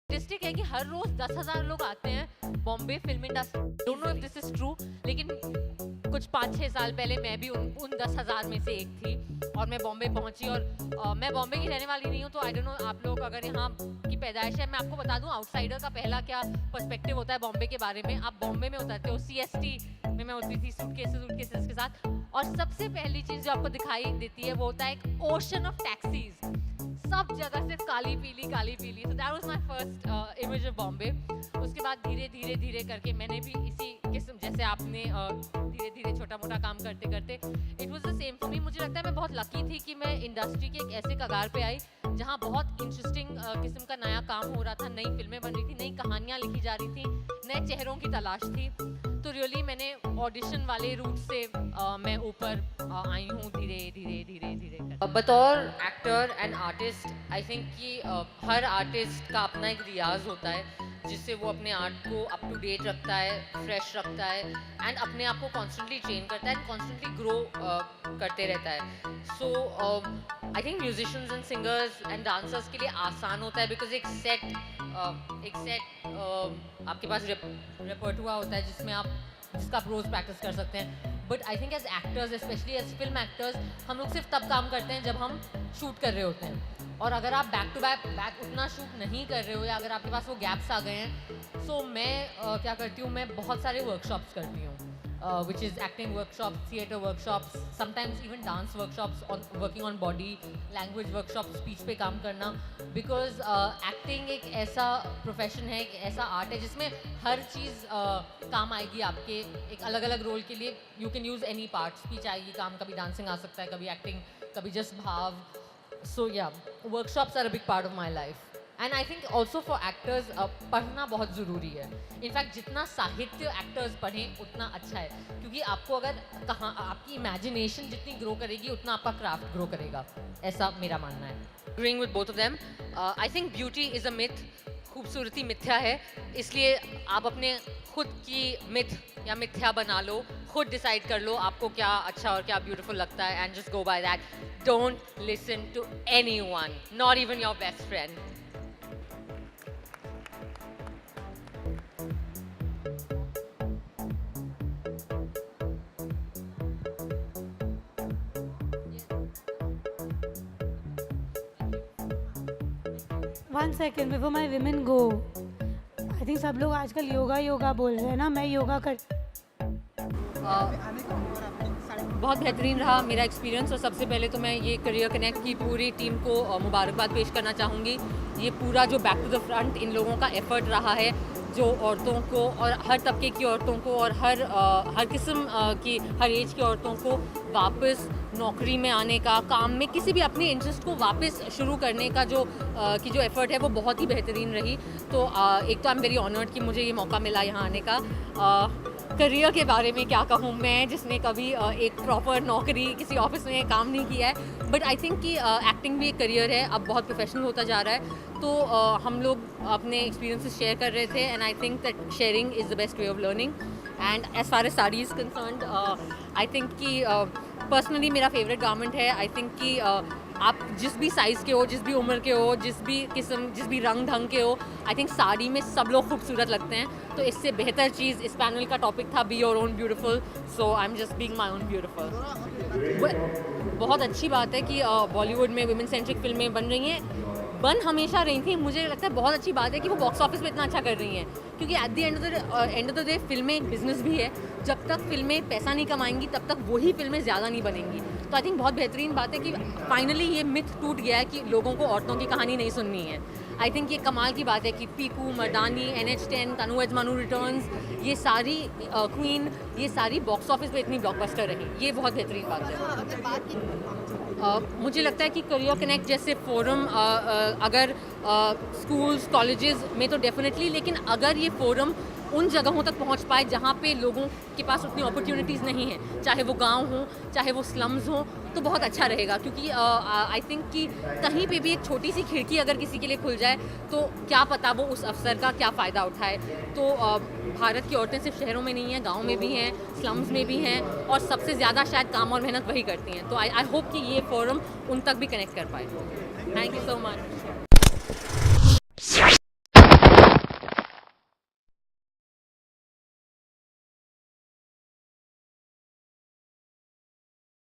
Statistic है कि हर रोज 10,000 लोग आते हैं Bombay film industry. Don't know if this is true, लेकिन कुछ 5-6 साल पहले मैं भी उन 10,000 में से एक थी और मैं बॉम्बे पहुंची। और मैं बॉम्बे की रहने वाली नहीं हूँ, तो आई डोंट नो आप लोग अगर यहाँ की पैदाइश है। मैं आपको बता दूँ आउटसाइडर का पहला क्या पर्सपेक्टिव होता है बॉम्बे के बारे में। आप बॉम्बे में उतरते हो, CST में मैं उतरी थी सूटकेसेस के साथ, और सबसे पहली चीज़ जो आपको दिखाई देती है वो होता है एक ओशन ऑफ टैक्सीज। सब जगह सिर्फ काली पीली। So that was my first image of Bombay. उसके बाद धीरे धीरे करके मैंने भी इसी किस्म, जैसे आपने धीरे धीरे छोटा मोटा काम करते करते it was the same for me. मुझे लगता है मैं बहुत लकी थी कि मैं इंडस्ट्री के एक ऐसे कगार पे आई जहाँ बहुत इंटरेस्टिंग किस्म का नया काम हो रहा था, नई फिल्में बन रही थी, नई कहानियाँ लिखी जा रही थी, नए चेहरों की तलाश थी। तो रियली मैंने ऑडिशन वाले रूट से मैं ऊपर आई हूँ धीरे कर। बतौर actor and artist I think कि हर आर्टिस्ट का अपना एक रियाज होता है जिससे वो अपने आर्ट को अप टू डेट रखता है, फ्रेश रखता है एंड अपने आप को कॉन्स्टेंटली ट्रेन करता है एंड कॉन्स्टेंटली ग्रो करते रहता है। So I think musicians and singers and dancers के लिए आसान होता है बिकॉज एक सेट आपके पास रेपर्टुआ होता है जिसका आप रोज प्रैक्टिस कर सकते हैं। But I think as actors, specially as film actors, हम लोग सिर्फ तब काम करते हैं जब हम शूट कर रहे होते हैं। और अगर आप बैक टू बैक उतना शूट नहीं कर रहे हो या अगर आपके पास वो गैप्स आ गए हैं, सो मैं क्या करती हूँ, मैं बहुत सारे वर्कशॉप्स करती हूँ, which is acting workshops, theatre workshops, sometimes even dance workshops, on working on body language workshops, speech पे काम करना, because acting एक ऐसा profession है, एक ऐसा art है जिसमें हर चीज़ काम आएगी आपके एक अलग अलग रोल के लिए। You can use any part, speech आएगी काम, कभी dancing आ सकता है, कभी acting, कभी just भाव। So yeah, workshops are a big part of my life. And I think also for actors पढ़ना बहुत ज़रूरी है। इनफैक्ट जितना साहित्य एक्टर्स पढ़ें उतना अच्छा है, क्योंकि आपको अगर कहाँ आपकी इमेजिनेशन जितनी ग्रो करेगी उतना आपका क्राफ्ट ग्रो करेगा, ऐसा मेरा मानना है। Agreeing with both of them. I think beauty is a myth, खूबसूरती मिथ्या है, इसलिए आप अपने खुद की मिथ या मिथ्या बना लो, खुद डिसाइड कर लो आपको क्या अच्छा और क्या ब्यूटीफुल लगता है and just go by that. Don't listen to anyone, not even your best friend. One second before my women go, I think सब लोग आजकल योगा बोल रहे हैं ना, मैं योगा कर बहुत बेहतरीन रहा मेरा एक्सपीरियंस। और सबसे पहले तो मैं ये करियर कनेक्ट की पूरी टीम को मुबारकबाद पेश करना चाहूँगी। ये पूरा जो बैक टू द फ्रंट इन लोगों का एफर्ट रहा है, जो औरतों को और हर तबके की औरतों को और हर किस्म की हर एज की औरतों को वापस नौकरी में आने का, काम में किसी भी अपने इंटरेस्ट को वापस शुरू करने का जो एफर्ट है वो बहुत ही बेहतरीन रही। तो एक तो आई एम वेरी ऑनर्ड कि मुझे ये मौका मिला यहाँ आने का। करियर के बारे में क्या कहूँ मैं, जिसने कभी एक प्रॉपर नौकरी किसी ऑफिस में काम नहीं किया है, बट आई थिंक कि एक्टिंग भी एक करियर है, अब बहुत प्रोफेशनल होता जा रहा है। तो हम लोग अपने एक्सपीरियंसेस शेयर कर रहे थे and I think that sharing is the best way of learning. And as far as sari is concerned, I think कि पर्सनली मेरा फेवरेट गारमेंट है। आई थिंक कि आप जिस भी साइज़ के हो, जिस भी उम्र के हो, जिस भी रंग ढंग के हो, आई थिंक साड़ी में सब लोग खूबसूरत लगते हैं। तो इससे बेहतर चीज़, इस पैनल का टॉपिक था be your own beautiful, so I am just being my own beautiful. बहुत अच्छी बात है कि बॉलीवुड में वुमेन सेंट्रिक फिल्में बन रही हैं, बन हमेशा रही थी। मुझे लगता है बहुत अच्छी बात है कि वो बॉक्स ऑफिस पे इतना अच्छा कर रही हैं, क्योंकि at the end of the day फिल्में एक बिजनेस भी है। जब तक फिल्में पैसा नहीं कमाएंगी तब तक वही फिल्में ज़्यादा नहीं बनेंगी। तो आई थिंक बहुत बेहतरीन बात है कि फाइनली ये मिथ टूट गया है कि लोगों को औरतों की कहानी नहीं सुननी है। आई थिंक ये कमाल की बात है कि पीकू, मर्दानी, NH10, तनु एजमानू रिटर्न्स, ये सारी क्वीन, ये सारी बॉक्स ऑफिस पे इतनी ब्लॉकबस्टर रही, ये बहुत बेहतरीन बात है। मुझे लगता है कि करियर कनेक्ट जैसे फोरम अगर स्कूल्स, कॉलेजेस में तो डेफिनेटली, लेकिन अगर ये फोरम उन जगहों तक पहुंच पाए जहां पे लोगों के पास उतनी अपॉर्चुनिटीज़ नहीं हैं, चाहे वो गांव हो, चाहे वो स्लम्स हो, तो बहुत अच्छा रहेगा। क्योंकि आई थिंक कि कहीं पे भी एक छोटी सी खिड़की अगर किसी के लिए खुल जाए तो क्या पता वो उस अवसर का क्या फ़ायदा उठाए। तो भारत की औरतें सिर्फ शहरों में नहीं हैं, गाँव में भी हैं, स्लम्स में भी हैं, और सबसे ज़्यादा शायद काम और मेहनत वही करती हैं। तो आई होप कि ये फोरम उन तक भी कनेक्ट कर पाए। Thank you so much.